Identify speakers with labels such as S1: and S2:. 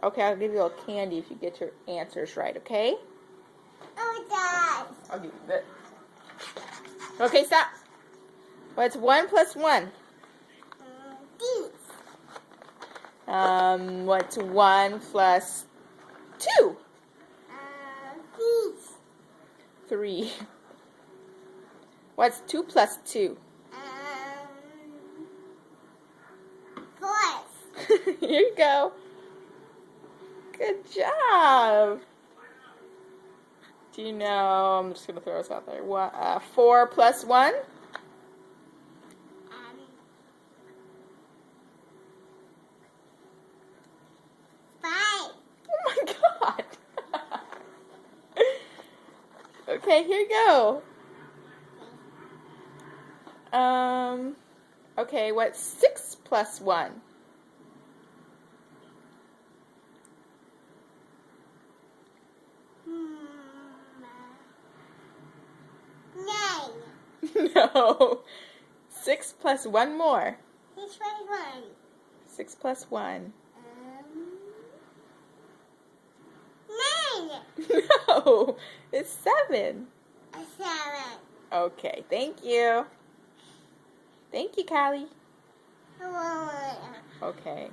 S1: Okay, I'll give you a little candy if you get your answers right, okay?
S2: Oh, Dad.
S1: I'll give you that. Okay, stop. What's 1 plus 1?
S2: These.
S1: What's 1 plus 2?
S2: These.
S1: 3. What's 2 plus 2?
S2: 4.
S1: Here you go. Good job. Do you know, I'm just going to throw this out there. What, 4 plus 1?
S2: 5.
S1: Oh my God. Okay, here you go. Okay, what's 6 plus 1?
S2: 9.
S1: No. 6 plus 1 more.
S2: This was 1.
S1: 6 plus 1.
S2: 9.
S1: No, it's 7.
S2: 7.
S1: Okay, thank you. Thank you, Callie. Okay.